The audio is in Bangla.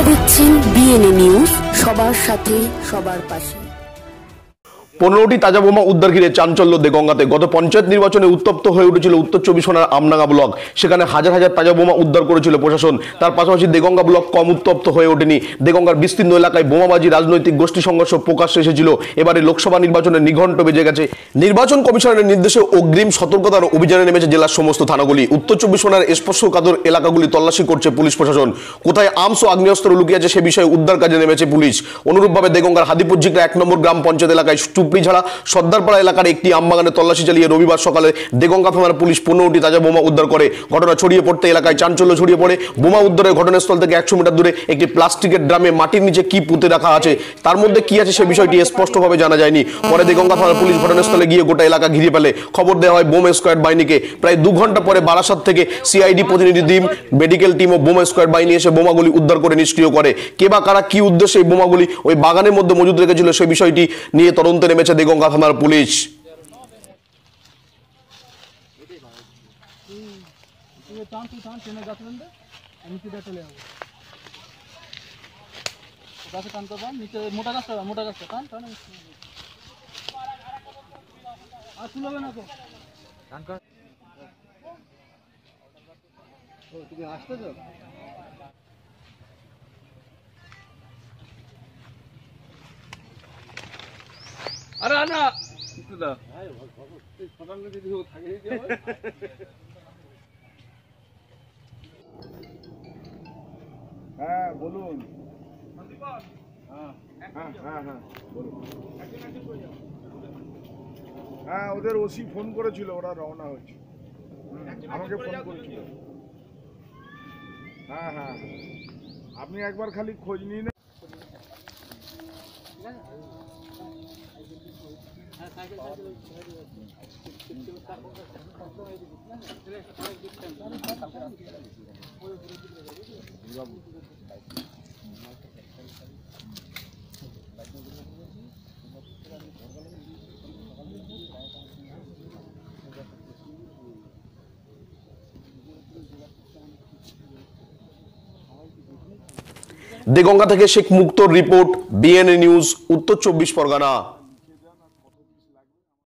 দেখছেন বিএনএ নিউজ, সবার সাথে সবার পাশে। 15টি তাজা বোমা উদ্ধার ঘিরে চাঞ্চল্য দেগঙ্গাতে। গত পঞ্চায়েত নির্বাচনে উত্তপ্ত হয়ে উঠেছিল উত্তর চব্বিশ পরগনার আমডাঙ্গা ব্লক। সেখানে হাজার হাজার তাজা বোমা উদ্ধার করেছিল প্রশাসন। তার পাশাপাশি দেগঙ্গা ব্লক কম উত্তপ্ত হয়ে ওঠেনি। দেগঙ্গার বিস্তীর্ণ এলাকায় বোমাবাজি, রাজনৈতিক গোষ্ঠী সংঘর্ষ প্রকাশ্যে এসেছিল। এবারে লোকসভা নির্বাচনের নিঘণ্ট বেজে গেছে। নির্বাচন কমিশনের নির্দেশে অগ্রিম সতর্কতার অভিযানে নেমেছে জেলার সমস্ত থানাগুলি। উত্তর চব্বিশ পরগনার স্পর্শকাতর এলাকাগুলি তল্লাশি করছে পুলিশ প্রশাসন। কোথায় আর্মস ও আগ্নেয়াস্ত্র লুকিয়ে আছে সে বিষয়ে উদ্ধার কাজে নেমেছে পুলিশ। অনুরূপভাবে দেগঙ্গার হাদিপুর জিগরা 1 নম্বর গ্রাম পঞ্চায়েত এলাকায় চুপড়িঝাড়া সর্দারপাড়া এলাকার একটি আমবাগানে তল্লাশি চালিয়ে রবিবার সকালে দেগঙ্গা থানার পুলিশ 15টি তাজা বোমা উদ্ধার করে। ঘটনা ছড়িয়ে পড়তে এলাকায় চাঞ্চল্য ছড়িয়ে পড়ে। বোমা উদ্ধারের ঘটনাস্থল থেকে 100 মিটার দূরে একটি প্লাস্টিকের ড্রামে মাটির নিচে কি পুঁতে রাখা আছে, তার মধ্যে কি আছে সে বিষয়টি স্পষ্টভাবে জানা যায়নি। পরে দেগঙ্গা থানার পুলিশ ঘটনাস্থলে গিয়ে গোটা এলাকা ঘিরে ফেলে। খবর দেওয়া হয় বোম স্কোয়াড বাহিনীকে। প্রায় 2 ঘন্টা পরে বারাসাত থেকে সিআইডি প্রতিনিধি টিম, মেডিকেল টিম ও বোম স্কোয়াড বাহিনী এসে বোমাগুলি উদ্ধার করে নিষ্ক্রিয় করে। কে বা কারা কি উদ্দেশ্যে এই বোমাগুলি ওই বাগানের মধ্যে মজুদ রেখেছিল সে বিষয়টি নিয়ে তদন্তে নেমেছে দেগঙ্গা থানার পুলিশ। আরে না হ্যাঁ বলুন। হ্যাঁ ওদের ওসি ফোন করেছিল, ওরা রওনা হচ্ছে, আমাকে ফোন করেছিল। হ্যাঁ হ্যাঁ আপনি একবার খালি খোঁজ নিন। দেগঙ্গা থেকে শেখ মুক্তোর রিপোর্ট, বিএনএ নিউজ, উত্তর চব্বিশ পরগনা।